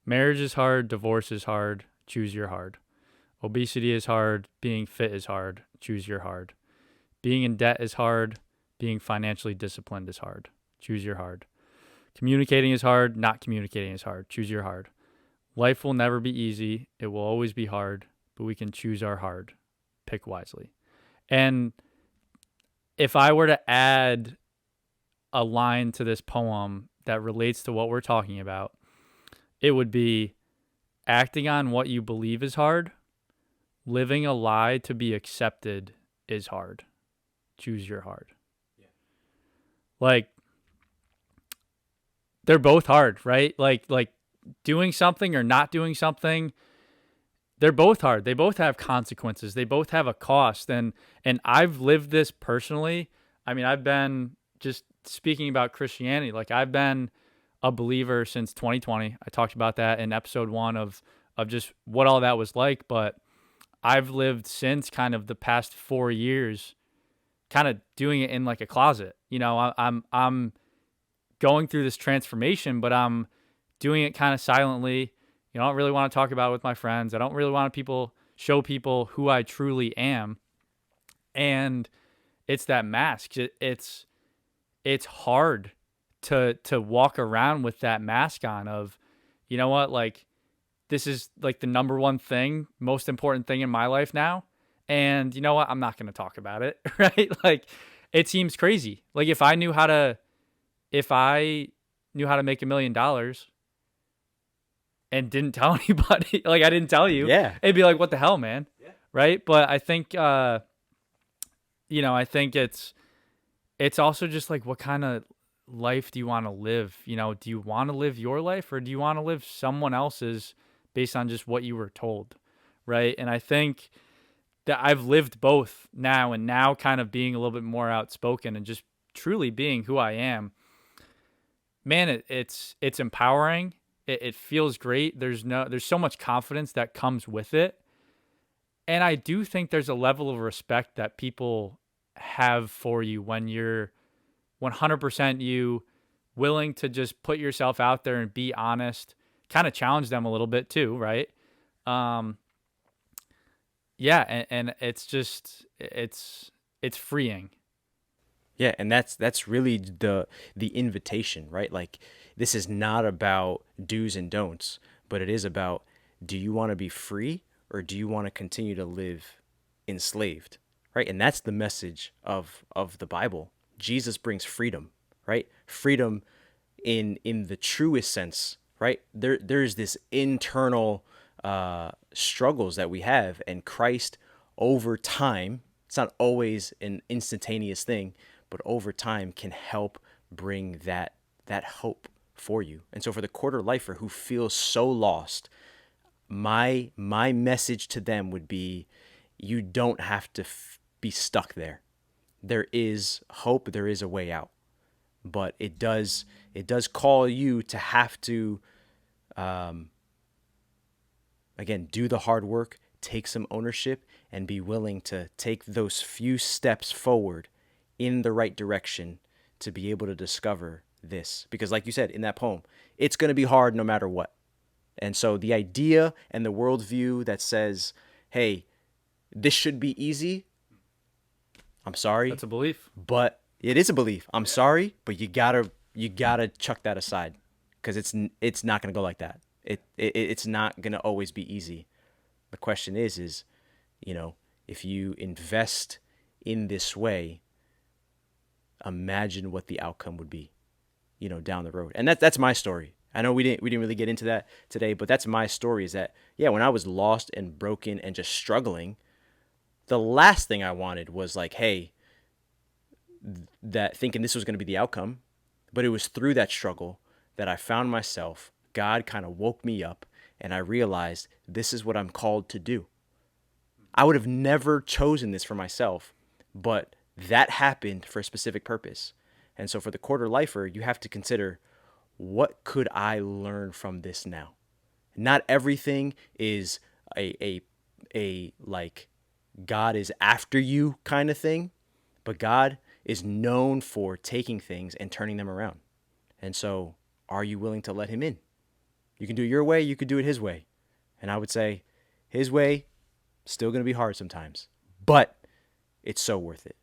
Marriage is hard, divorce is hard, choose your hard. Obesity is hard, being fit is hard, choose your hard. Being in debt is hard, being financially disciplined is hard, choose your hard. Communicating is hard, not communicating is hard, choose your hard. Life will never be easy, it will always be hard, but we can choose our hard. Pick wisely. And if I were to add a line to this poem that relates to what we're talking about, it would be acting on what you believe is hard, living a lie to be accepted is hard. Choose your hard. Yeah. Like they're both hard, right? Like doing something or not doing something, they're both hard. They both have consequences. They both have a cost. And I've lived this personally. I mean, I've been just speaking about Christianity. Like I've been a believer since 2020. I talked about that in episode 1 of just what all that was like, but I've lived since kind of the past 4 years kind of doing it in like a closet. You know, I'm going through this transformation, but I'm doing it kind of silently. You know, I don't really want to talk about it with my friends. I don't really want people show people who I truly am. And it's that mask. It's hard to walk around with that mask on of, you know what, like this is like the number one thing, most important thing in my life now. And you know what? I'm not going to talk about it, right? Like it seems crazy. Like if I knew how to make $1 million and didn't tell anybody, like I didn't tell you, Yeah. it'd be like, what the hell, man? Yeah. Right. But I think, I think it's also just like, what kind of life do you want to live? You know, do you want to live your life or do you want to live someone else's based on just what you were told? Right. And I think that I've lived both now, and now kind of being a little bit more outspoken and just truly being who I am. Man, it's empowering. It feels great. There's so much confidence that comes with it. And I do think there's a level of respect that people have for you when you're 100% you, willing to just put yourself out there and be honest, kind of challenge them a little bit too, right? Um, yeah, and it's freeing. Yeah, and that's really the invitation, right? Like this is not about do's and don'ts, but it is about, do you want to be free or do you want to continue to live enslaved? Right? And that's the message of the Bible. Jesus brings freedom, right? Freedom in the truest sense, right? There's this internal struggles that we have, and Christ over time, it's not always an instantaneous thing, but over time can help bring that hope for you. And so for the quarter lifer who feels so lost, my message to them would be, you don't have to be stuck there. There is hope, there is a way out. But it does call you to have to again, do the hard work, take some ownership, and be willing to take those few steps forward in the right direction to be able to discover this. Because like you said in that poem, it's going to be hard no matter what. And so the idea and the worldview that says, hey, this should be easy, I'm sorry, That's a belief. but it is a belief. I'm sorry, but you gotta chuck that aside, because it's not gonna go like that. It's not gonna always be easy. The question is, if you invest in this way, imagine what the outcome would be, down the road. And that's my story. I know we didn't really get into that today, but that's my story. Is that, yeah, when I was lost and broken and just struggling, the last thing I wanted was like, hey, that thinking this was going to be the outcome, but it was through that struggle that I found myself. God kind of woke me up, and I realized this is what I'm called to do. I would have never chosen this for myself, but that happened for a specific purpose. And so for the quarter lifer, you have to consider, what could I learn from this now? Not everything is a like God is after you kind of thing, but God is known for taking things and turning them around. And so, are you willing to let him in? You can do it your way, you could do it his way. And I would say his way still going to be hard sometimes, but it's so worth it.